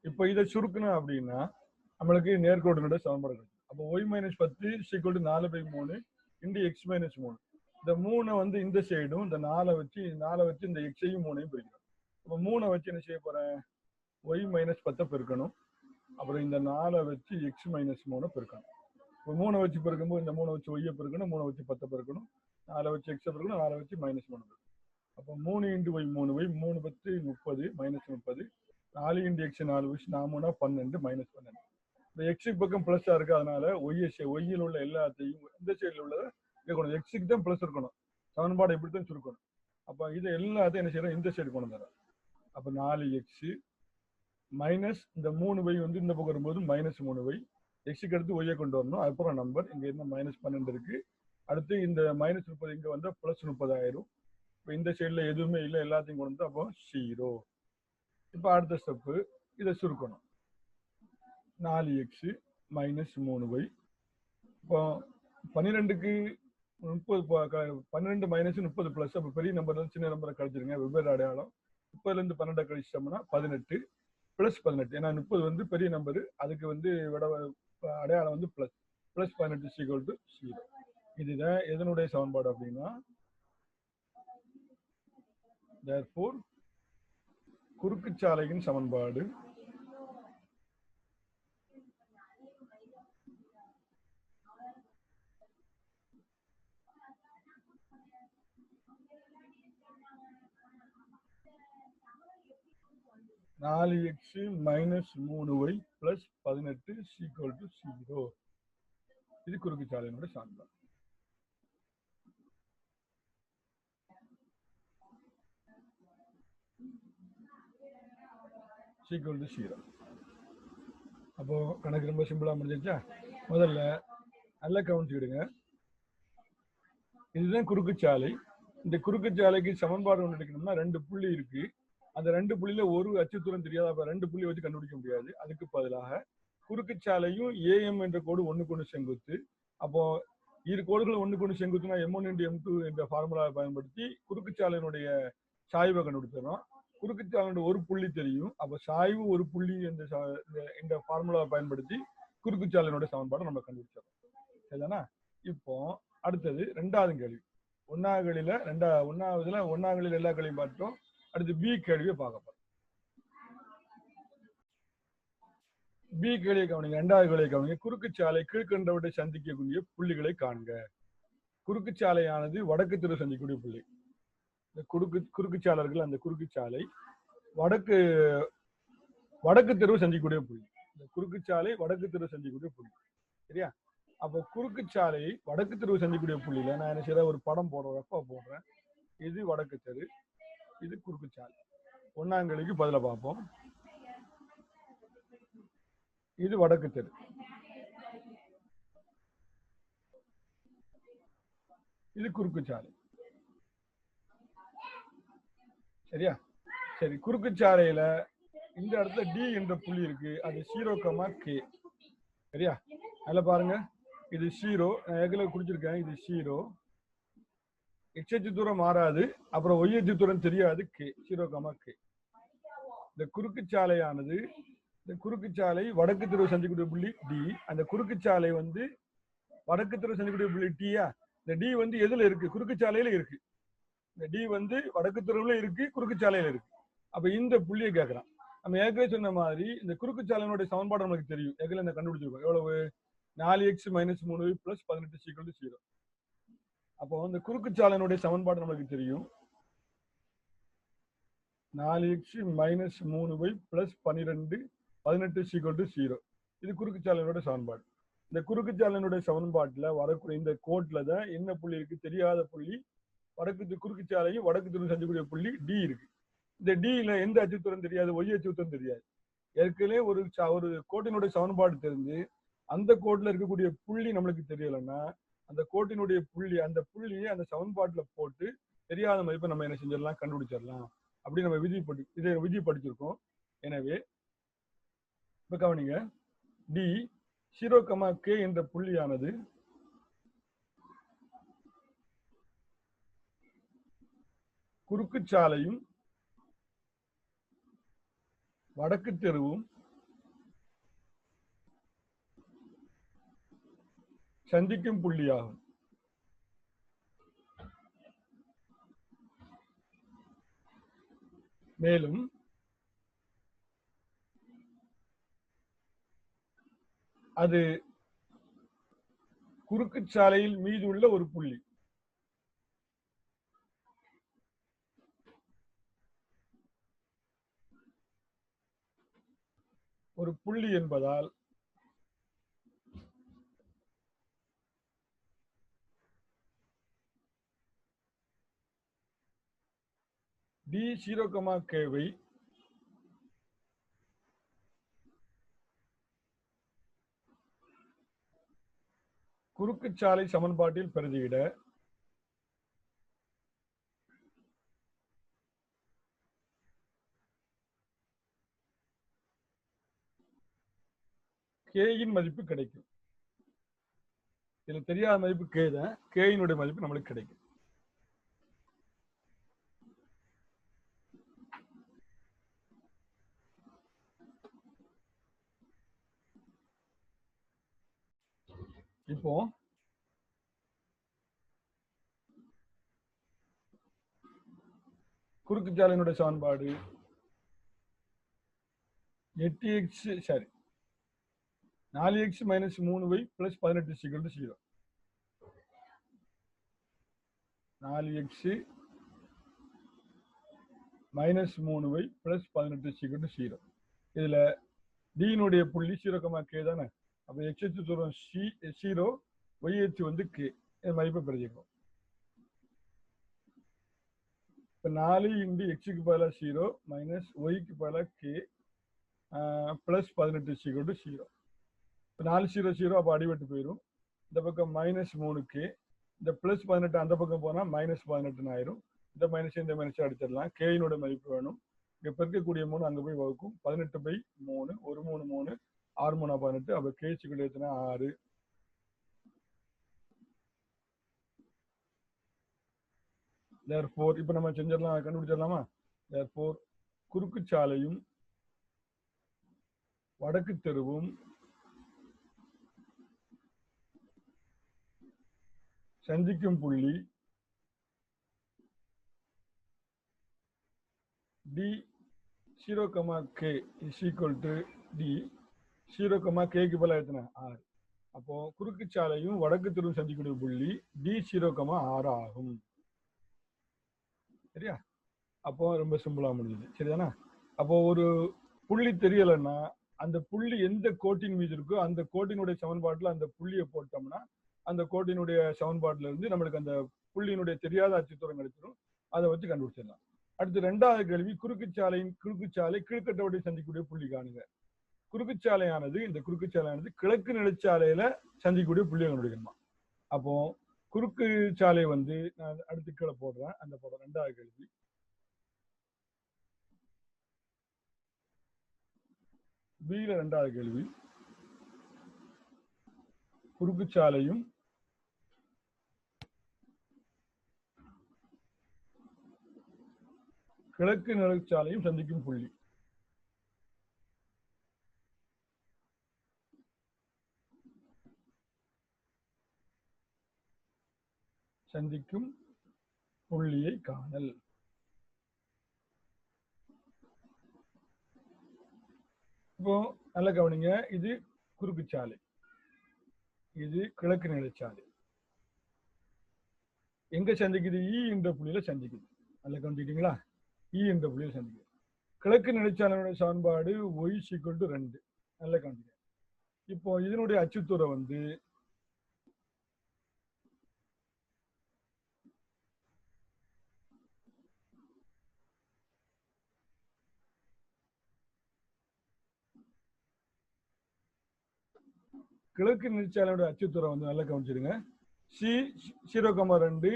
இப்போ இதை சுருக்கணும் அப்படின்னா நம்மளுக்கு நேர்கோட்டினுடைய சமன்பாடு கிடைக்கும். அப்போ y minus 10 equal to 4/3 into X minus 3. இந்த 3 வந்து இந்த சைடும் இந்த 4 வச்சு இந்த எக்ஸையும் 3ஐயும் பிரிக்கணும். இப்போ 3 வச்சு என்ன செய்ய போறேன்? y மைனஸ் 10 பெருக்கணும். அப்புறம் இந்த 4 வச்சு எக்ஸ் மைனஸ் 3 பெருக்கணும். இப்போ 3 வச்சு பெருக்கும்போது இந்த 3 வச்சு y பெருக்கணும், 3 வச்சு 10 பெருக்கணும், 4 வச்சு எக்ஸ் பெருக்கணும், 4 வச்சு மைனஸ் 3 பெருக்கணும். அப்போ 3 into y 3y 3 10 30 minus 30, 4 into X 4 வச்சு 4 12 மைனஸ் 12. இந்த எக்ஸுக்கு பக்கம் பிளஸ்ஸா இருக்கு, அதனால ஒய்யில் உள்ள எல்லாத்தையும் இந்த சைடில் உள்ளதை இருக்கணும். எக்ஸுக்கு தான் பிளஸ் இருக்கணும், சமன்பாடு இப்படித்தான் சுருக்கணும். அப்போ இதை எல்லாத்தையும் என்ன செய்யறோம்? இந்த சைடு கொண்டு வந்துடுறோம். அப்போ 4x மைனஸ் இந்த 3y வந்து இந்த பக்கம் வரும்போது மைனஸ் 3y, எக்ஸுக்கு அடுத்து ஒய்யை கொண்டு வரணும். அப்புறம் நம்பர் இங்க என்ன மைனஸ் 12 இருக்கு. அடுத்து இந்த மைனஸ் 30 இங்க வந்தா பிளஸ் 30 ஆயிரும். இப்போ இந்த சைடில் எதுவுமே இல்லை, எல்லாத்தையும் கொண்டு வந்து அப்போ 0. இப்போ அடுத்த ஸ்டெப்பு இதை சுருக்கணும். 4x minus 3y. இப்போ 12க்கு 30, 12 மைனஸ் 30 பிளஸ். அப்போ பெரிய நம்பர் சின்ன நம்பரை கழிச்சிருங்க, வெவ்வேறு அடையாளம். 30லேருந்து 12 கழிச்சிட்டோம்னா 18 பிளஸ் 18. ஏன்னா 30 வந்து பெரிய நம்பரு, அதுக்கு வந்து அடையாளம் வந்து பிளஸ். Plus 18 equal to 0. இதுதான் எதனுடைய சமன்பாடு அப்படின்னா therefore குறுக்குச்சாலையின் சமன்பாடு நாலு X minus 3y plus 18 equal to 0. இது குறுக்குச்சாலையினுடைய சமன்பாடு. Equal to 0. அப்போ கணக்கு ரொம்ப சிம்பிளா முடிஞ்சிருச்சா? முதல்ல நல்ல கவனிச்சுக்கிடுங்க, இதுதான் குறுக்குச்சாலை. இந்த குறுக்குச்சாலைக்கு சமன்பாடு ஒன்று எடுக்கணும்னா 2 புள்ளி இருக்கு. அந்த 2 புள்ளியில ஒரு அச்சுத்தூரம் தெரியாது, அப்ப 2 புள்ளி வச்சு கண்டுபிடிக்க முடியாது. அதுக்கு பதிலாக குறுக்குச்சாலையும் ஏஎம் என்ற கோடு ஒண்ணுக்கு ஒண்ணு செங்குத்து. அப்போ இரு கோடுகள் ஒண்ணுக்கு ஒண்ணு செங்குத்துனா m1 × m2 என்ற ஃபார்முலாவை பயன்படுத்தி குறுக்குச்சாலையினுடைய சாய்வை கண்டுபிடிச்சிடணும். குறுக்குச்சாலையோட ஒரு புள்ளி தெரியும், அப்ப சாய்வு ஒரு புள்ளி இந்த ஃபார்முலாவை பயன்படுத்தி குறுக்குச்சாலையினுடைய சமன்பாடு நம்ம கண்டுபிடிச்சிடறோம். சரிதானா? இப்போ அடுத்தது 2வது கேள்வி. ஒன்னாவதுல எல்லா கேள்வியும் பார்த்தோம். அடுத்து பி கேள்வியை பார்க்க போறோம். பி கேள்வியை கவனிங்க. 2வது கேள்வியை கவனிங்க. குறுக்குச்சாலை கீழ்கண்டவற்றை சந்திக்கக்கூடிய புள்ளிகளை காண்க. குறுக்குச்சாலையானது வடக்கு தெரு சந்திக்கக்கூடிய புள்ளி. இந்த குறுக்குச்சாலர்கள் அந்த குறுக்குச்சாலை வடக்கு தெருவு சந்திக்கக்கூடிய புள்ளி. இந்த குறுக்குச்சாலை வடக்கு தெருவு சந்திக்கக்கூடிய புள்ளி. சரியா? அப்போ குறுக்குச்சாலை வடக்கு தெருவு சந்திக்கக்கூடிய புள்ளியில நான் என்ன செய்யறேன்? ஒரு படம் போடுறேன், வெப்பா போடுறேன். இது வடக்கு தெரு, இது குறுக்குச்சாலை. 1ஆம் கேள்விக்கு பதில பார்ப்போம். இது வடக்கு தெரு, இது குறுக்குச்சாலை. சரியா? சரி, குறுக்குச்சாலையில இந்த இடத்துல டி என்ற புள்ளி இருக்கு, அது 0, k. சரியா? அதுல பாருங்க, இது 0, நான் குறிச்சிருக்கேன். இது 0, x அச்சு தூரம் மாறாது, அப்புறம் y அச்சு தூரம் தெரியாது, k, 0, k. இந்த குறுக்குச்சாலையானது, இந்த குறுக்குச்சாலை வடக்கு தெருவு சந்திக்கக்கூடிய புள்ளி டி. அந்த குறுக்குச்சாலை வந்து வடக்கு தெருவு சந்திக்கக்கூடிய புள்ளி டியா. இந்த டி வந்து எதுல இருக்கு? குறுக்குச்சாலையில இருக்கு. இந்த டி வந்து வடக்கு தெருவுல இருக்கு, குறுக்குச்சாலையில இருக்கு. அப்ப இந்த புள்ளியை கேட்கறான். நம்ம ஏற்கனவே சொன்ன மாதிரி இந்த குறுக்குச்சாலையினுடைய சமன்பாடு நமக்கு தெரியும். ஏற்கனவே கண்டுபிடிச்சிருக்கோம். எவ்வளவு? 4x minus 3y plus 18 equal to 0. அப்போ இந்த குறுக்கு சாலையினுடைய சமன்பாடு நமக்கு தெரியும். 4x minus 3y plus 12 18 0. இது குறுக்கு சாலையினுடைய சமன்பாடு. இந்த குறுக்கு சாலையினுடைய சமன்பாட்டுல வரக்கூடிய இந்த கோட்ல தான் என்ன புள்ளி இருக்கு? தெரியாத புள்ளி. வடக்கு குறுக்கு சாலையும் வடக்கு துருவம் சந்திக்கக்கூடிய புள்ளி டி இருக்கு. இந்த டில எந்த அச்சுத்தூரம் தெரியாது, ஒய் அச்சுத்தூரம் தெரியாது. ஏற்கனவே ஒரு கோட்டினுடைய சமன்பாடு தெரிஞ்சு அந்த கோட்டில் இருக்கக்கூடிய புள்ளி நம்மளுக்கு தெரியலைன்னா அந்த கோட்டினுடைய புள்ளி அந்த புள்ளியை அந்த சமன்பாட்டில் போட்டு தெரியாத மதிப்பை நம்ம என்ன செஞ்சிடலாம், கண்டுபிடிச்சிடலாம். அப்படி நம்ம விதி படிச்சிருக்கோம். எனவே இப்ப கவனிங்க, டி 0, என்ற புள்ளியானது குறுக்கு சாலையும் வடக்கு தெருவும் சந்திக்கும் புள்ளியாகும். மேலும் அது குறுக்கு சாலையில் மீதுள்ள ஒரு புள்ளி. ஒரு புள்ளி என்பதால் டி 0, குறுக்கு சாலை சமன்பாட்டில் பிரதியிட கேயின் மதிப்பு கிடைக்கும். இதுல தெரியாத மதிப்பு கே தான். கேயினுடைய மதிப்பு நம்மளுக்கு கிடைக்கும். இப்போ குறுக்கு சாலையினுடைய சமன்பாடு 4x minus 3y plus 18 0. 4x minus 3y plus 18 0. இதுல டியினுடைய புள்ளி 0, தானே. அப்ப x அச்சு தூரம் 0, y அச்சு வந்து k. மதிப்பை பிரதிக்கிறோம். இப்ப 4 இன்டு எக்ஸுக்கு பதிலாக 0 மைனஸ் ஒய்க்கு பதிலாக k பிளஸ் 18 0. இப்போ 4 0 0 அப்போ அடிபட்டு போயிடும். இந்த பக்கம் மைனஸ் 3k, இந்த பிளஸ் 18 அந்த பக்கம் போனால் மைனஸ் 18 ஆயிரும். இந்த மைனஸ் அடிச்சிடலாம். கேயினோட மதிப்பு வேணும். இங்கே பெருக்கக்கூடிய 3 அங்கே போய் வகுக்கும். 18/3 1 3 3 6 3 18. அப்போ கேச்சுக்குள்ள எத்தனை 6. therefore இப்போ நம்ம செஞ்சிடலாம், கண்டுபிடிச்சிடலாமா? therefore குறுக்கு சாலையும் வடக்கு தெருவும் சந்திக்கும் புள்ளி D 0, is equal to D 0, பதிலாக எத்தனை 6. அப்போ குறுக்கு சாலையும் வடக்கு தெருவும் சந்திக்கக்கூடிய புள்ளி டி 0, ஆகும். சரியா? அப்போ ரொம்ப சிம்பிளா முடியுது. சரிதானா? அப்போ ஒரு புள்ளி தெரியலைன்னா அந்த புள்ளி எந்த கோட்டின் மீது இருக்கோ அந்த கோட்டினுடைய சமன்பாட்டில் அந்த புள்ளியை போட்டோம்னா அந்த கோட்டினுடைய சமன்பாட்டில இருந்து நம்மளுக்கு அந்த புள்ளியினுடைய தெரியாத அச்சுத்தூரம் கிடைச்சிடும். அதை வச்சு கண்டுபிடிச்சிடலாம். அடுத்து 2வது கேள்வி, குறுக்கு சாலை கீழ்கட்டவட்டை சந்திக்கக்கூடிய புள்ளி காணுங்க. இந்த குறுக்கு சாலையானது கிழக்கு நிலச்சாலையில சந்திக்கக்கூடிய புள்ளியை கண்டுபிடிக்கணுமா? அப்போ குறுக்கு சாலை வந்து நான் அடுத்து கீழே போடுறேன். அந்த படம் 2வது கேள்வி. பியில 2வது கேள்வி, குறுக்கு சாலையும் கிழக்கு நிலச்சாலையும் சந்திக்கும் புள்ளி. சந்திக்கும் புள்ளியை காணல். இப்போ நல்ல கவனிங்க, இது குறுக்கு சாலை, இது கிழக்கு நிலச்சாலை. எங்க சந்திக்குது? இ என்ற புள்ளியில சந்திக்குது. நல்லா கவனிச்சுக்கிட்டீங்களா? இ என்ற புள்ளியில சந்திக்குது. கிழக்கு நிலைச்சாலையோட சமன்பாடு y = 2. நல்லா கவனிச்சுக்க. இப்போ இதனுடைய அச்சுத்தூரம் வந்து கிழக்கு நிலைச்சாலையோட அச்சுத்தூரம் வந்து நல்லா கவனிச்சிருங்க. C 0,2,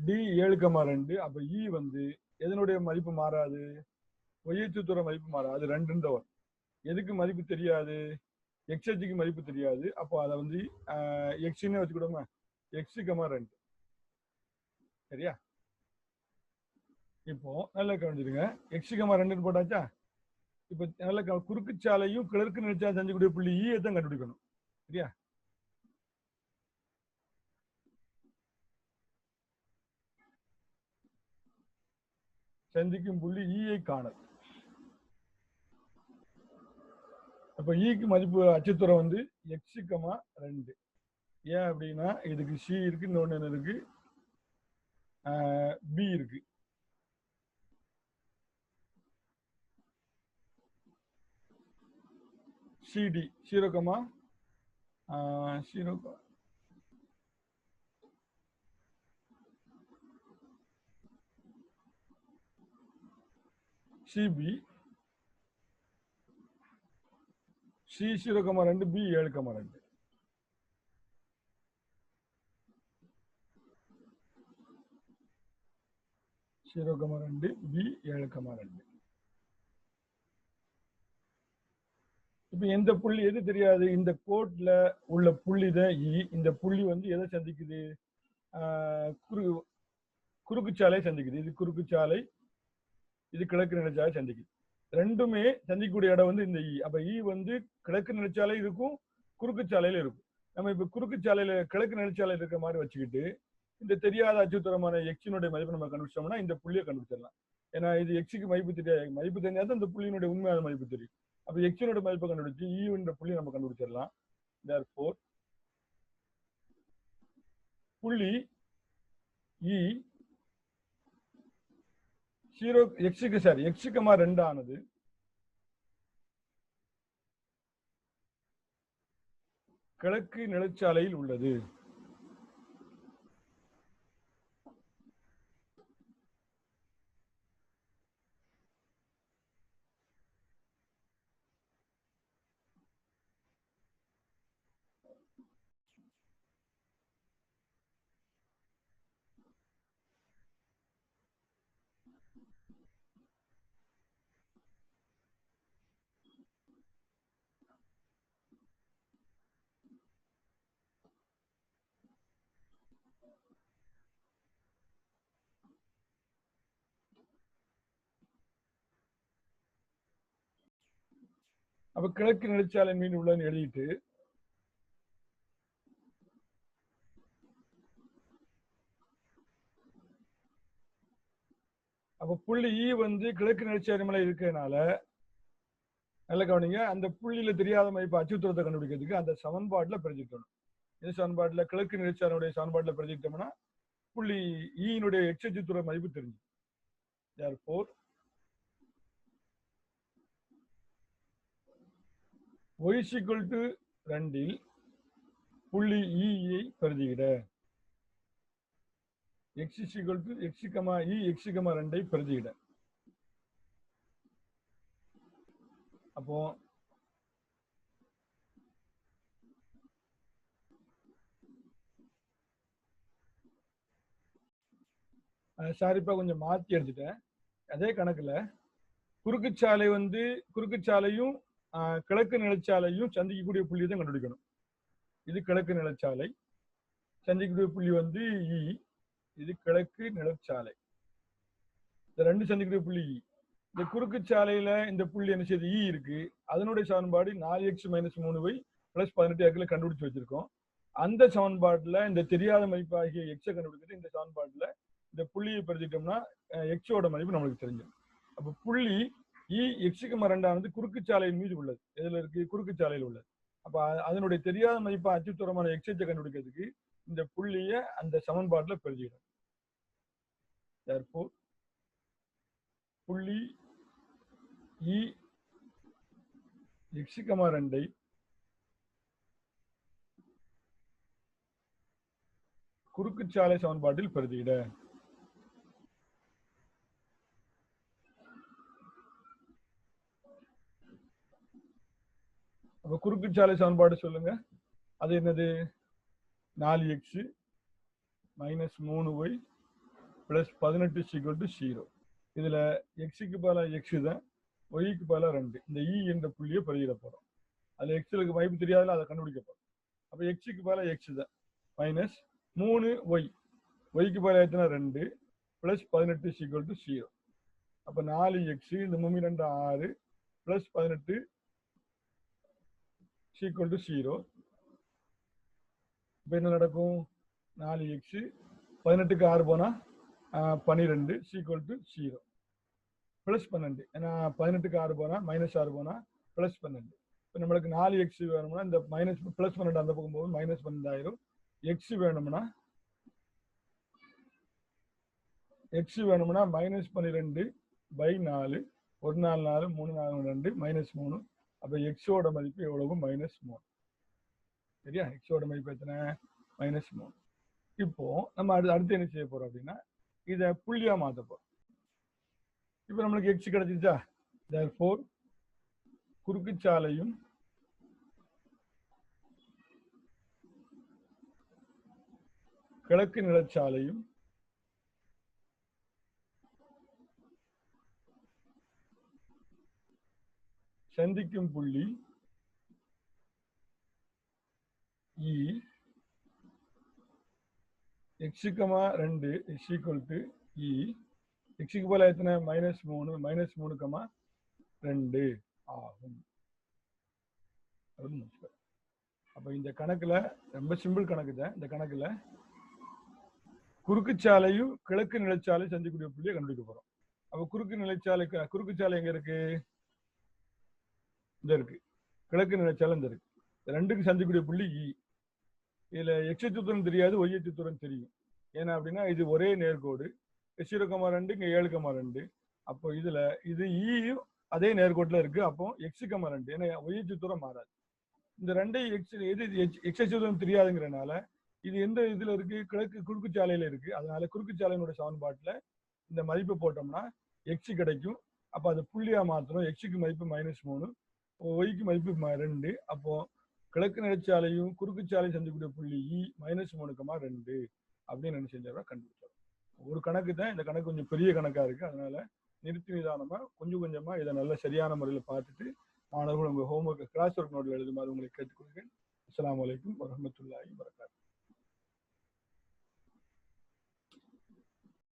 D 7,2. அப்ப இ வந்து எதனுடைய மதிப்பு மாறாது? y அச்சுத்தூரம் மதிப்பு மாறாது. அது 2 வரும். எதுக்கு மதிப்பு தெரியாது? எக்ஸ் அச்சுக்கு மதிப்பு தெரியாது. அப்போ அதை வந்து எக்ஸ்ன்னு வச்சுக்கிட்டோமா? x,2. சரியா? இப்போ நல்லா கவனிச்சிருங்க. x,2 போட்டாச்சா? இப்போ நல்ல குறுக்கு சாலையும் கிழக்கு நிலைச்சாலை செஞ்சக்கூடிய புள்ளி ஈயை தான் கண்டுபிடிக்கணும். சரியா? சந்திக்கும் புள்ளி ஈயை காணல். அப்ப ஈக்கு மதிப்பு அச்சுத்தூரம் வந்து x,2. ஏன் அப்படின்னா இதுக்கு சி இருக்கு, இன்னொன்னு என்ன இருக்கு? பி இருக்கு. CD 0, CB C 0,2, B 7,2. B 7,2. இப்ப எந்த புள்ளி எது தெரியாது? இந்த கோட்ல உள்ள புள்ளி தான் இ. இந்த புள்ளி வந்து எதை சந்திக்குது? குறுக்கு சாலை சந்திக்குது. இது குறுக்கு சாலை, இது கிழக்கு நிலைச்சாலை சந்திக்குது. ரெண்டுமே சந்திக்கக்கூடிய இடம் வந்து இந்த இ. அப்ப இ வந்து கிழக்கு நிலைச்சாலை இருக்கும், குறுக்கு சாலையில இருக்கும். நம்ம இப்ப குறுக்கு சாலையில கிழக்கு நிலைச்சாலையில் இருக்கிற மாதிரி வச்சுக்கிட்டு இந்த தெரியாத அச்சுத்தரமான எக்ஸினுடைய மதிப்பு நம்ம கண்டுபிடிச்சோம்னா இந்த புள்ளியை கண்டுபிடிச்சிடலாம். ஏன்னா இது எக்ஸுக்கு மதிப்பு தெரியாது. மதிப்பு தெரியாத இந்த புள்ளியினுடைய உண்மையான மதிப்பு தெரியும். அப்ப எக்ஸினுடைய மதிப்பை கண்டுபிடிச்சு இ என்ற புள்ளி நம்ம கண்டுபிடிச்சிடலாம். therefore புள்ளி இ 0x,2 ஆனது கிழக்கு நிலச்சாலையில் உள்ளது. அப்ப கிழக்கு நிலச்சாலை மீன் உள்ளன்னு எழுதிட்டு அப்ப புள்ளி இ வந்து கிழக்கு நிலச்சாலை மேல இருக்கிறதுனால நல்ல கவனிங்க. அந்த புள்ளியில தெரியாத மதிப்பு அச்சுத்தூரத்தை கண்டுபிடிக்கிறதுக்கு அந்த சமன்பாட்டுல பிரதிக்கணும். இந்த சமன்பாட்டுல கிழக்கு நிலச்சாலையுடைய சமன்பாட்டுல பிரதிக்கிட்டோம்னா புள்ளி ஈனுடைய எக்ஸ் அச்சுத்தூர மதிப்பு தெரிஞ்சு. therefore y = 2 புள்ளி ஈயை பிரதியிட. x = x, e x,2 பிரதியிட. அப்போ சாரிப்பா கொஞ்சம் மாத்தி எடுத்துட்டேன். அதே கணக்குல குறுக்குச்சாலை வந்து குறுக்குச்சாலையும் கிழக்கு நிலச்சாலையும் சந்திக்கக்கூடிய புள்ளி தான் கண்டுபிடிக்கணும். இது கிழக்கு நிலச்சாலை, சந்திக்கக்கூடிய புள்ளி வந்து இ. இது கிழக்கு நிலச்சாலை. இந்த ரெண்டு சந்திக்கக்கூடிய புள்ளி இ. இந்த குறுக்கு சாலையில இந்த புள்ளி என்ன செய்யுது? இ இருக்கு. அதனுடைய சமன்பாடு 4x - 3y + 18 கண்டுபிடிச்சு வச்சிருக்கோம். அந்த சமன்பாட்டுல இந்த தெரியாத மதிப்பாகிய எக்ஸை கண்டுபிடிக்கிறது இந்த சமன்பாட்டுல இந்த புள்ளியை பிரதிட்டோம்னா எக்ஸோட மதிப்பு நம்மளுக்கு தெரிஞ்சிடும். அப்ப புள்ளி இ x,2 ஆனது குறுக்கு சாலையின் மீது உள்ளது. எதுல இருக்கு? குறுக்கு சாலையில் உள்ளது. அப்ப அதனுடைய தெரியாத மதிப்பா அச்சுத்தூரமான எக்ஸை கண்டுபிடிக்கிறதுக்கு இந்த புள்ளிய அந்த சமன்பாட்டுல பிரதியிடும். therefore புள்ளி E x, 2 குறுக்குச்சாலை சமன்பாட்டில் பிரதியிட. அப்ப குறுக்குச்சாலை சமன்பாடு சொல்லுங்க. அது என்னது? 4x minus 3y plus 18 0. இதுல எக்ஸுக்கு பதிலா எக்ஸ் தான், ஒய்க்கு பதிலா 2. இந்த இ என்ற புள்ளியை பிரதியிட போறோம். அதுல எக்ஸுக்கு வாய்ப்பு தெரியாதுல, அதை கண்டுபிடிக்க போறோம். அப்ப எக்ஸுக்கு பதிலா எக்ஸ் தான் மைனஸ் 3y, ஒய்க்கு பதிலா எத்தனை 2 பிளஸ் 18 0. அப்ப 4x இந்த 3 2 6 பிளஸ் 18 0. இப்ப என்ன நடக்கும்? 4x 18க்கு 6 போனா 12 0 பிளஸ் 12. ஏன்னா 18க்கு 6 போனா மைனஸ் 6 போனா பிளஸ் 12. இப்போ நம்மளுக்கு 4x வேணும்னா இந்த மைனஸ் பிளஸ் 12 அந்த பக்கம் போகும், மைனஸ் 12 எக்ஸ் வேணும்னா மைனஸ் 12/4 1 4 4 3 4 2 மைனஸ் 3. அப்ப எக்ஸோட மதிப்பு எவ்வளவு? மைனஸ் 3. சரியா? எக்ஸோட மதிப்பு எத்தனை? மைனஸ் 3. இப்போ நம்ம அடுத்து என்ன செய்ய போறோம் அப்படின்னா, இதை புள்ளியா மாத்த போறோம். இப்போ நம்மளுக்கு எக்ஸ் கிடைச்சிச்சா? therefore குறுக்குச்சாலையும் கிழக்கு நிலச்சாலையும் சந்திக்கும் புள்ளி E x, 2 is equal to E. எக்ஸுக்கு போல எத்தனை? மைனஸ் 3 மைனஸ் 3, 2 ஆகும். அப்ப இந்த கணக்குல ரொம்ப சிம்பிள் கணக்கு தான். இந்த கணக்குல குறுக்குச்சாலையும் கிழக்கு நிலச்சாலை சந்திக்கூடிய புள்ளியை கண்டுபிடிக்க போறோம். அப்ப குறுக்குச்சாலை எங்க இருக்கு? இந்த இருக்கு. கிழக்கு நிலச்சாலை இந்த இருக்கு. ரெண்டுக்கு சந்திக்கூடிய புள்ளி E. இதுல எக்ஸ் அச்சுத்தூரம் தெரியாது, ஒய் அச்சுத்தூரம் தெரியும். ஏன்னா அப்படின்னா இது ஒரே நேர்கோடு. 0,2 இங்க 7,2. அப்போ இதுல இது ஈயும் அதே நேர்கோட்டுல இருக்கு. அப்போ x, 2 ஏன்னா ஒய் அச்சுத்தூரம் மாறாது. இந்த ரெண்டையும் எக்ஸ் அச்சுத்தூரம் தெரியாதுங்கிறனால இது எந்த இதுல இருக்கு? கிழக்கு குறுக்குச்சாலையில இருக்கு. அதனால குறுக்குச்சாலையினுடைய சமன்பாட்டுல இந்த மதிப்பை போட்டோம்னா எக்ஸ் கிடைக்கும். அப்ப அது புள்ளியா மாத்திரம். எக்ஸுக்கு மதிப்பு -3, ஒய்க்கு மதிப்பு 2. அப்போ கிழக்கு நிலச்சாலையும் குறுக்குச்சாலை சந்திக்கூடிய புள்ளி E -3,2 அப்படின்னு என்ன செஞ்சாரோ கண்டுபிடிச்சார். ஒரு கணக்கு தான். இந்த கணக்கு கொஞ்சம் பெரிய கணக்கா இருக்கு. அதனால நிறுத்தி நிதானமா கொஞ்சம் கொஞ்சமா இதை நல்ல சரியான முறையில் பார்த்துட்டு மாணவர்கள் உங்க ஹோம்ஒர்க் கிளாஸ் ஒர்க் நோட்ல எழுதுமாறு உங்களை கேட்டுக்கொள்கிறேன். அஸ்ஸலாமு அலைக்கும் வரஹ்மத்துல்லாஹி வபரகாத்துஹு.